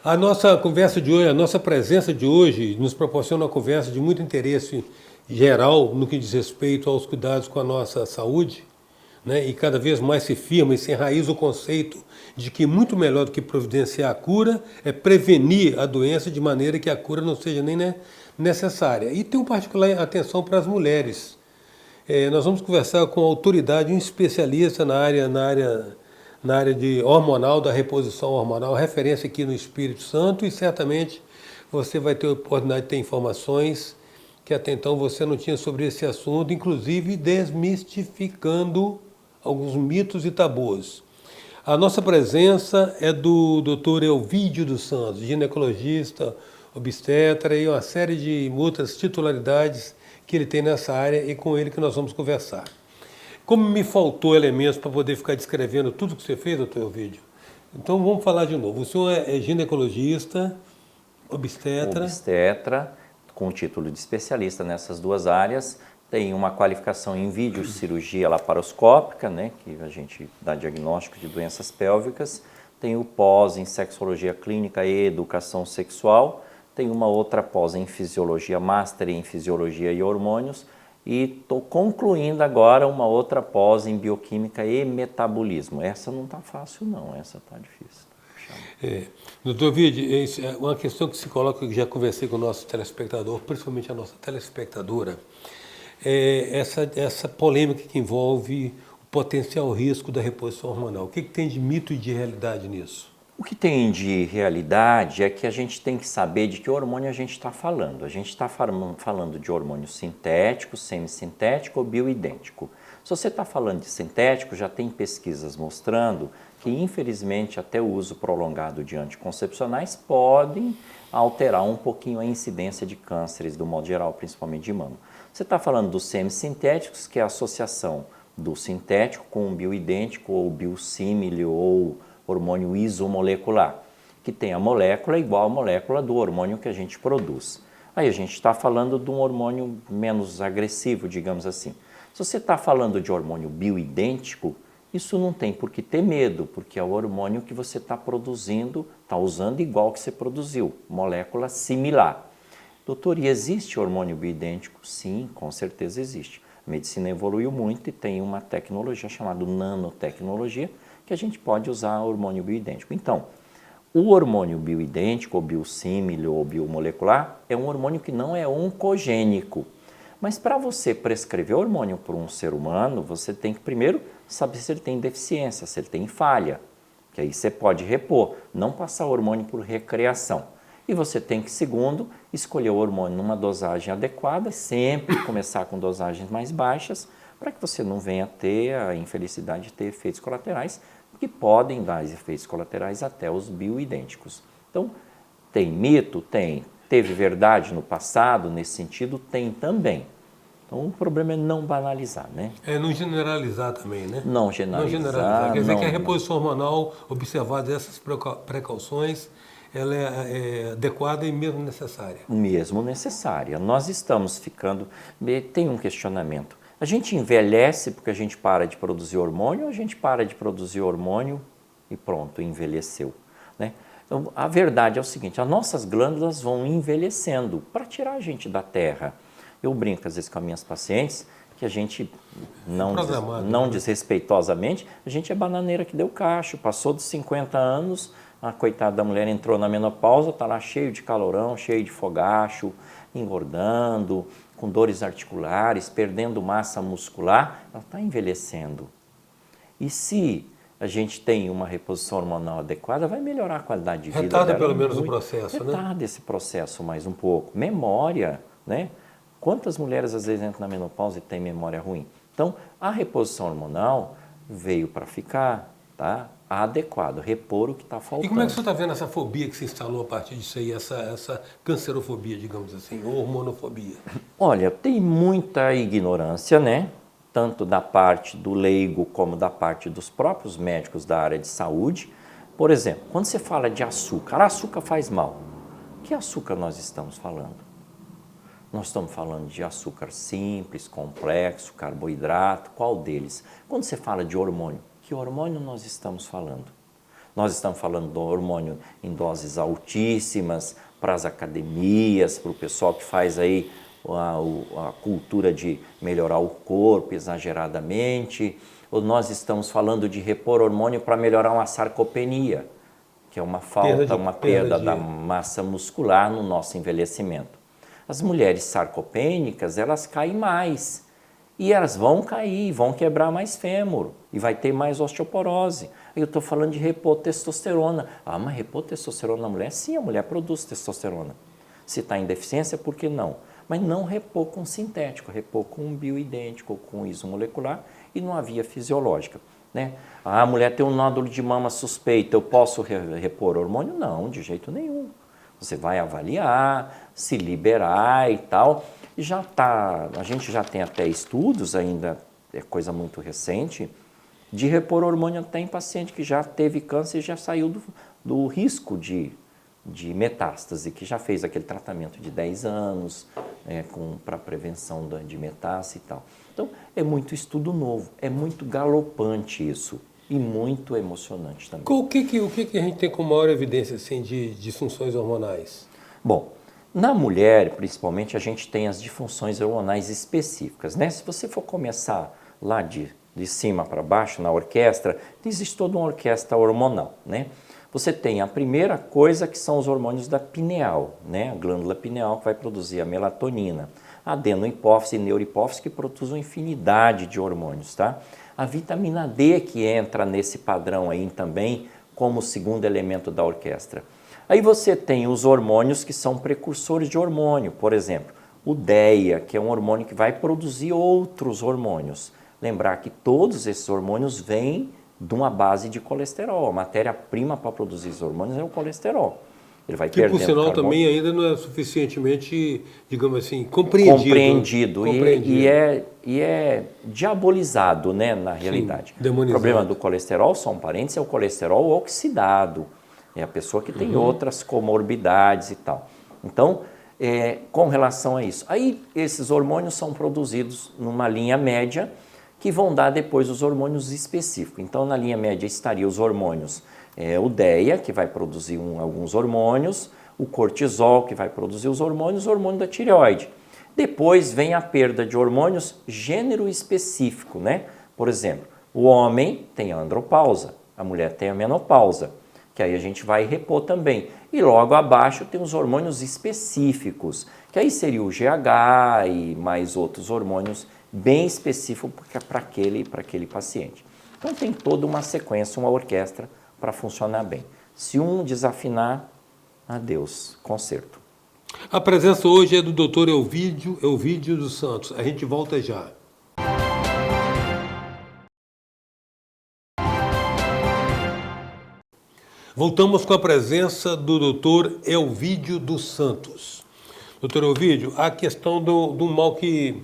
A nossa conversa de hoje, a nossa presença de hoje nos proporciona uma conversa de muito interesse geral no que diz respeito aos cuidados com a nossa saúde, né? E cada vez mais se firma e se enraiza o conceito de que muito melhor do que providenciar a cura é prevenir a doença de maneira que a cura não seja nem necessária. E tem uma particular atenção para as mulheres. Nós vamos conversar com a autoridade, um especialista na área de hormonal, da reposição hormonal, referência aqui no Espírito Santo, e certamente você vai ter a oportunidade de ter informações que até então você não tinha sobre esse assunto, inclusive desmistificando alguns mitos e tabus. A nossa presença é do Dr. Elvídio dos Santos, ginecologista, obstetra e uma série de outras titularidades que ele tem nessa área, e com ele que nós vamos conversar. Como me faltou elementos para poder ficar descrevendo tudo que você fez, doutor Elvídio, então vamos falar de novo. O senhor é ginecologista, obstetra. Obstetra, com o título de especialista nessas duas áreas, tem uma qualificação em videocirurgia laparoscópica, né, que a gente dá diagnóstico de doenças pélvicas, tem o pós em sexologia clínica e educação sexual, tem uma outra pós em fisiologia, master em fisiologia e hormônios, e estou concluindo agora uma outra pós em bioquímica e metabolismo. Essa não está fácil não, essa está difícil. Doutor Vide, é uma questão que se coloca, que já conversei com o nosso telespectador, principalmente a nossa telespectadora, essa polêmica que envolve o potencial risco da reposição hormonal. O que tem de mito e de realidade nisso? O que tem de realidade é que a gente tem que saber de que hormônio a gente está falando. A gente está falando de hormônio sintético, semissintético ou bioidêntico. Se você está falando de sintético, já tem pesquisas mostrando que, infelizmente, até o uso prolongado de anticoncepcionais podem alterar um pouquinho a incidência de cânceres, do modo geral, principalmente de mama. Você está falando dos semissintéticos, que é a associação do sintético com o bioidêntico ou biossímile ou hormônio isomolecular, que tem a molécula igual à molécula do hormônio que a gente produz. Aí a gente está falando de um hormônio menos agressivo, digamos assim. Se você está falando de hormônio bioidêntico, isso não tem por que ter medo, porque é o hormônio que você está produzindo, está usando igual que você produziu, molécula similar. Doutor, e existe hormônio bioidêntico? Sim, com certeza existe. A medicina evoluiu muito e tem uma tecnologia chamada nanotecnologia, que a gente pode usar hormônio bioidêntico. Então, o hormônio bioidêntico, ou biossímile, ou biomolecular, é um hormônio que não é oncogênico. Mas para você prescrever hormônio para um ser humano, você tem que primeiro saber se ele tem deficiência, se ele tem falha, que aí você pode repor, não passar hormônio por recreação. E você tem que, segundo, escolher o hormônio numa dosagem adequada, sempre começar com dosagens mais baixas, para que você não venha ter a infelicidade de ter efeitos colaterais, que podem dar efeitos colaterais até os bioidênticos. Então, tem mito? Tem. Teve verdade no passado nesse sentido? Tem também. Então, o problema é não banalizar, né? Não generalizar também, né? Não generalizar. Quer dizer que a reposição hormonal, observadas essas precauções, ela é adequada e mesmo necessária. Mesmo necessária. Nós estamos ficando... Tem um questionamento. A gente envelhece porque a gente para de produzir hormônio, ou a gente para de produzir hormônio e pronto, envelheceu, né? Então, a verdade é o seguinte, as nossas glândulas vão envelhecendo para tirar a gente da terra. Eu brinco às vezes com as minhas pacientes que a gente, não desrespeitosamente, a gente é bananeira que deu cacho, passou dos 50 anos, a coitada da mulher entrou na menopausa, está lá cheio de calorão, cheio de fogacho, engordando, com dores articulares, perdendo massa muscular, ela está envelhecendo. E se a gente tem uma reposição hormonal adequada, vai melhorar a qualidade de vida Retarda dela. pelo menos o processo, né? Retarda esse processo mais um pouco. Memória, né? Quantas mulheres às vezes entram na menopausa e têm memória ruim? Então, a reposição hormonal veio para ficar, tá? Adequado, repor o que está faltando. E como é que você está vendo essa fobia que se instalou a partir disso aí, essa cancerofobia, digamos assim, ou hormonofobia? Olha, tem muita ignorância, né? Tanto da parte do leigo como da parte dos próprios médicos da área de saúde. Por exemplo, quando você fala de açúcar, açúcar faz mal. Que açúcar nós estamos falando? Nós estamos falando de açúcar simples, complexo, carboidrato, qual deles? Quando você fala de hormônio, que hormônio nós estamos falando? Nós estamos falando do hormônio em doses altíssimas para as academias, para o pessoal que faz aí a cultura de melhorar o corpo exageradamente. Ou nós estamos falando de repor hormônio para melhorar uma sarcopenia, que é uma falta, uma perda da massa muscular no nosso envelhecimento. As mulheres sarcopênicas, elas caem mais. E elas vão cair, vão quebrar mais fêmur e vai ter mais osteoporose. Aí eu estou falando de repor testosterona. Ah, mas repor testosterona na mulher? Sim, a mulher produz testosterona. Se está em deficiência, por que não? Mas não repor com sintético, repor com um bioidêntico, com isomolecular e numa via fisiológica. Né? Ah, a mulher tem um nódulo de mama suspeito, eu posso repor hormônio? Não, de jeito nenhum. Você vai avaliar, se liberar e tal. E já tá, a gente já tem até estudos, ainda é coisa muito recente, de repor hormônio até em paciente que já teve câncer e já saiu do risco de metástase, que já fez aquele tratamento de 10 anos para prevenção de metástase e tal. Então, é muito estudo novo, é muito galopante isso e muito emocionante também. O que a gente tem com maior evidência assim, de disfunções hormonais? Bom, na mulher, principalmente, a gente tem as disfunções hormonais específicas, né? Se você for começar lá de cima para baixo, na orquestra, existe toda uma orquestra hormonal, né? Você tem a primeira coisa que são os hormônios da pineal, né? A glândula pineal que vai produzir a melatonina, a adenohipófise e neurohipófise que produzem uma infinidade de hormônios, tá? A vitamina D que entra nesse padrão aí também como segundo elemento da orquestra. Aí você tem os hormônios que são precursores de hormônio, por exemplo, o DEA, que é um hormônio que vai produzir outros hormônios. Lembrar que todos esses hormônios vêm de uma base de colesterol. A matéria-prima para produzir esses hormônios é o colesterol. Ele vai perdendo por sinal carbono. também ainda não é suficientemente, digamos assim, compreendido. E é diabolizado, né, na realidade. Sim, demonizado. O problema do colesterol, só um parênteses, é o colesterol oxidado. É a pessoa que tem outras comorbidades e tal. Então, com relação a isso. Aí, esses hormônios são produzidos numa linha média que vão dar depois os hormônios específicos. Então, na linha média estaria os hormônios, o DEA, que vai produzir alguns hormônios, o cortisol, que vai produzir os hormônios, o hormônio da tireoide. Depois vem a perda de hormônios gênero específico, né? Por exemplo, o homem tem a andropausa, a mulher tem a menopausa, que aí a gente vai repor também. E logo abaixo tem os hormônios específicos, que aí seria o GH e mais outros hormônios bem específicos para aquele paciente. Então tem toda uma sequência, uma orquestra para funcionar bem. Se um desafinar, adeus, conserto. A presença hoje é do Dr. Elvídio dos Santos. A gente volta já. Voltamos com a presença do Dr. Elvídio dos Santos. Dr. Elvídio, a questão do mal que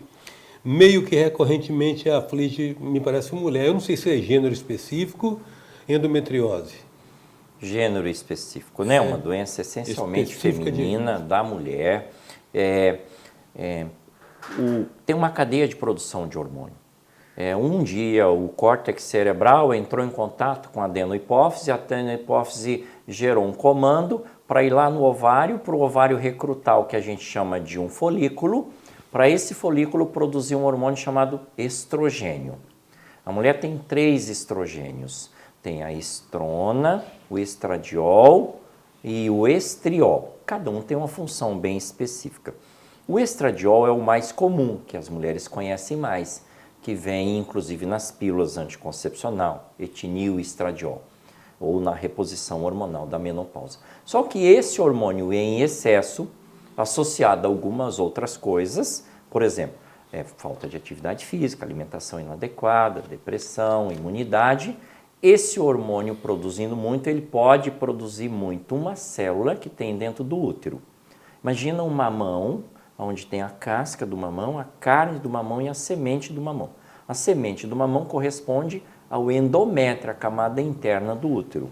meio que recorrentemente aflige, me parece, mulher. Eu não sei se é gênero específico, endometriose. Gênero específico, né? Uma doença essencialmente feminina da mulher. Tem uma cadeia de produção de hormônio. Um dia o córtex cerebral entrou em contato com a adenohipófise gerou um comando para ir lá no ovário, para o ovário recrutar o que a gente chama de um folículo, para esse folículo produzir um hormônio chamado estrogênio. A mulher tem 3 estrogênios, tem a estrona, o estradiol e o estriol. Cada um tem uma função bem específica. O estradiol é o mais comum, que as mulheres conhecem mais, que vem inclusive nas pílulas anticoncepcional, etinil e estradiol, ou na reposição hormonal da menopausa. Só que esse hormônio em excesso, associado a algumas outras coisas, por exemplo, falta de atividade física, alimentação inadequada, depressão, imunidade, esse hormônio produzindo muito, ele pode produzir muito uma célula que tem dentro do útero. Imagina um mamão, onde tem a casca do mamão, a carne do mamão e a semente do mamão. A semente do mamão corresponde ao endométrio, a camada interna do útero.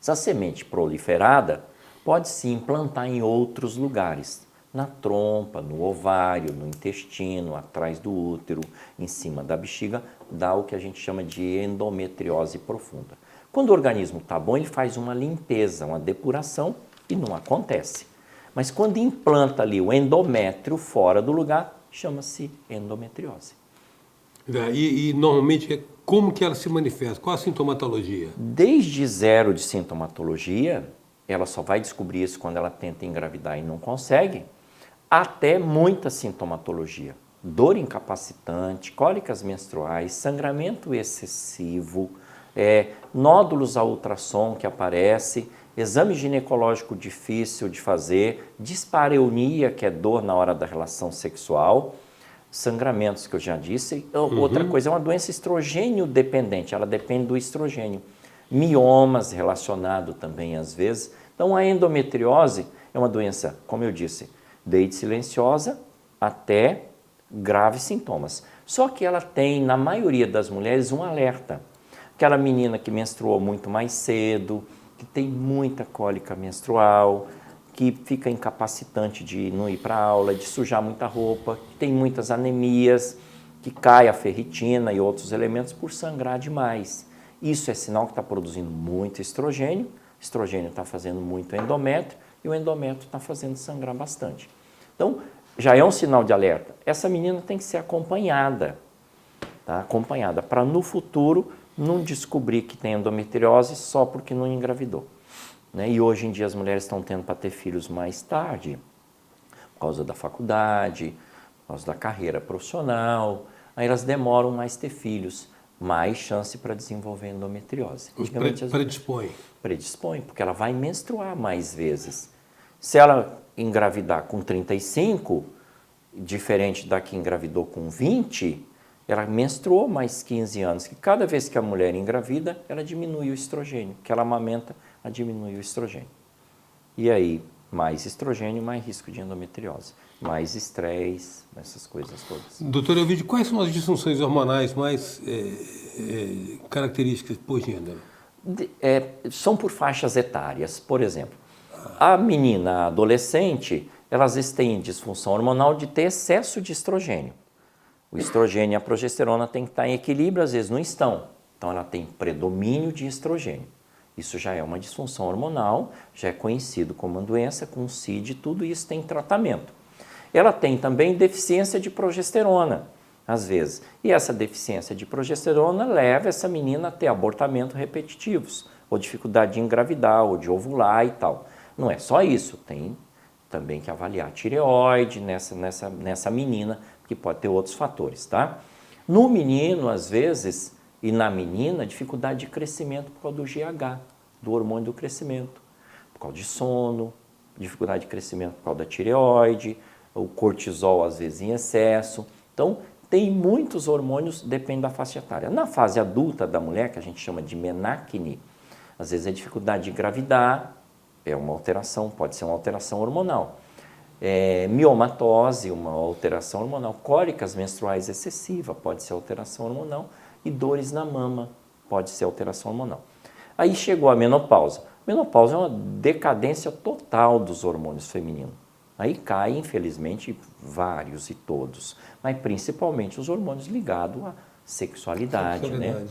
Essa semente proliferada pode se implantar em outros lugares, na trompa, no ovário, no intestino, atrás do útero, em cima da bexiga, dá o que a gente chama de endometriose profunda. Quando o organismo está bom, ele faz uma limpeza, uma depuração e não acontece. Mas quando implanta ali o endométrio fora do lugar, chama-se endometriose. E normalmente, como que ela se manifesta? Qual a sintomatologia? Desde zero de sintomatologia, ela só vai descobrir isso quando ela tenta engravidar e não consegue, até muita sintomatologia. Dor incapacitante, cólicas menstruais, sangramento excessivo, nódulos a ultrassom que aparece, exame ginecológico difícil de fazer, dispareunia, que é dor na hora da relação sexual, sangramentos, que eu já disse. Outra coisa, é uma doença estrogênio dependente, ela depende do estrogênio. Miomas relacionado também às vezes. Então a endometriose é uma doença, como eu disse, desde silenciosa até graves sintomas. Só que ela tem, na maioria das mulheres, um alerta. Aquela menina que menstruou muito mais cedo, que tem muita cólica menstrual, que fica incapacitante de não ir para a aula, de sujar muita roupa, que tem muitas anemias, que cai a ferritina e outros elementos por sangrar demais. Isso é sinal que está produzindo muito estrogênio, o estrogênio está fazendo muito endométrio e o endométrio está fazendo sangrar bastante. Então, já é um sinal de alerta. Essa menina tem que ser acompanhada, tá? Acompanhada, para no futuro não descobrir que tem endometriose só porque não engravidou. Né? E hoje em dia as mulheres estão tendo para ter filhos mais tarde, por causa da faculdade, por causa da carreira profissional, aí elas demoram mais ter filhos, mais chance para desenvolver endometriose. Predispõe. Predispõe, porque ela vai menstruar mais vezes. Se ela engravidar com 35, diferente da que engravidou com 20, ela menstruou mais 15 anos, que cada vez que a mulher engravida, ela diminui o estrogênio, que ela amamenta, ela diminui o estrogênio. E aí, mais estrogênio, mais risco de endometriose, mais estresse, essas coisas todas. Doutor Ovidio, quais são as disfunções hormonais mais características por gênero? São por faixas etárias. Por exemplo, a menina adolescente, elas às vezes têm disfunção hormonal de ter excesso de estrogênio. O estrogênio e a progesterona têm que estar em equilíbrio, às vezes não estão. Então ela tem predomínio de estrogênio. Isso já é uma disfunção hormonal, já é conhecido como uma doença com CID, tudo isso tem tratamento. Ela tem também deficiência de progesterona, às vezes. E essa deficiência de progesterona leva essa menina a ter abortamentos repetitivos, ou dificuldade de engravidar, ou de ovular e tal. Não é só isso, tem também que avaliar a tireoide nessa menina, que pode ter outros fatores, tá? No menino, às vezes, e na menina, dificuldade de crescimento por causa do GH, do hormônio do crescimento, por causa de sono, dificuldade de crescimento por causa da tireoide, o cortisol, às vezes, em excesso. Então, tem muitos hormônios, depende da faixa etária. Na fase adulta da mulher, que a gente chama de menacne, às vezes é dificuldade de engravidar, é uma alteração, pode ser uma alteração hormonal. Miomatose, uma alteração hormonal. Cólicas menstruais excessiva, pode ser alteração hormonal. E dores na mama, pode ser alteração hormonal. Aí chegou a menopausa. Menopausa é uma decadência total dos hormônios femininos. Aí cai, infelizmente, vários e todos, mas principalmente os hormônios ligados à sexualidade, né?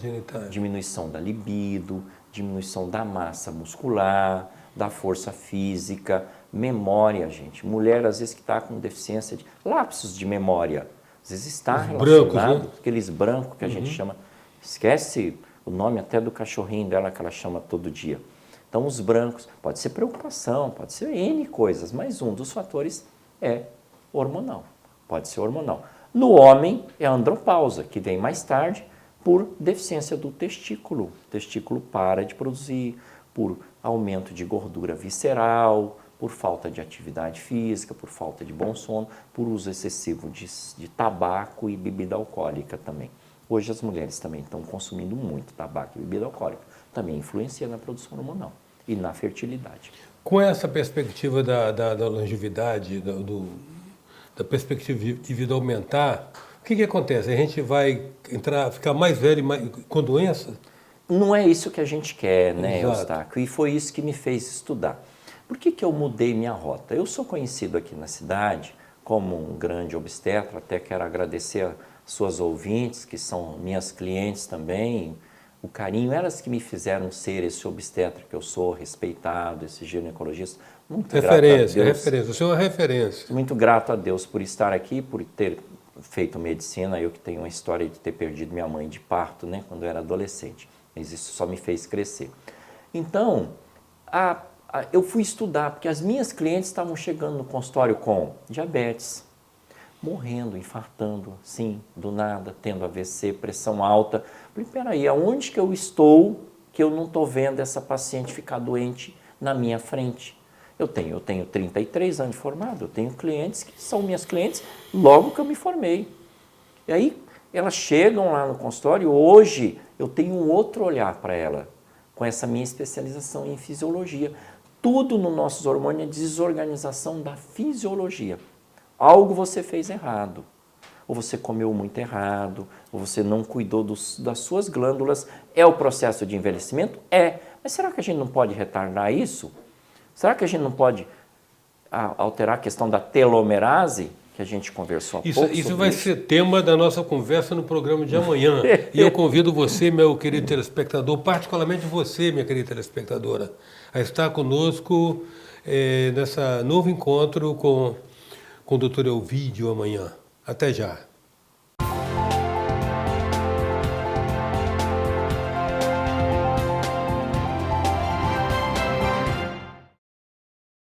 Diminuição da libido, diminuição da massa muscular, da força física, memória, gente. Mulher, às vezes, que está com deficiência de lapsos de memória, às vezes está relacionado, brancos, né? Aqueles brancos que a gente chama, esquece o nome até do cachorrinho dela que ela chama todo dia. Então, os brancos, pode ser preocupação, pode ser N coisas, mas um dos fatores é hormonal, pode ser hormonal. No homem, é a andropausa, que vem mais tarde por deficiência do testículo. O testículo para de produzir, por aumento de gordura visceral, por falta de atividade física, por falta de bom sono, por uso excessivo de tabaco e bebida alcoólica também. Hoje as mulheres também estão consumindo muito tabaco e bebida alcoólica, também influencia na produção hormonal e na fertilidade. Com essa perspectiva da longevidade, da perspectiva de vida aumentar, o que acontece? A gente vai ficar mais velho com doença? Não é isso que a gente quer, né, Exato. Eustáquio? E foi isso que me fez estudar. Por que eu mudei minha rota? Eu sou conhecido aqui na cidade como um grande obstetra, até quero agradecer a suas ouvintes, que são minhas clientes também, o carinho, elas que me fizeram ser esse obstetra que eu sou, respeitado, esse ginecologista. Muito grato a Referência, Deus. referência. O senhor é uma referência. Muito grato a Deus por estar aqui, por ter feito medicina. Eu que tenho uma história de ter perdido minha mãe de parto, né, quando eu era adolescente. Mas isso só me fez crescer. Então, eu fui estudar, porque as minhas clientes estavam chegando no consultório com diabetes, morrendo, infartando, sim, do nada, tendo AVC, pressão alta. Falei, peraí, aonde que eu estou que eu não estou vendo essa paciente ficar doente na minha frente? Eu tenho 33 anos de formado, eu tenho clientes que são minhas clientes logo que eu me formei. E aí, elas chegam lá no consultório, hoje eu tenho um outro olhar para ela, com essa minha especialização em fisiologia. Tudo no nossos hormônios é desorganização da fisiologia. Algo você fez errado, ou você comeu muito errado, ou você não cuidou das suas glândulas. É o processo de envelhecimento? É. Mas será que a gente não pode retardar isso? Será que a gente não pode alterar a questão da telomerase, que a gente conversou há pouco? Isso vai ser tema da nossa conversa no programa de amanhã. E eu convido você, meu querido telespectador, particularmente você, minha querida telespectadora, a estar conosco nesse novo encontro com o Dr. Elvídio amanhã. Até já.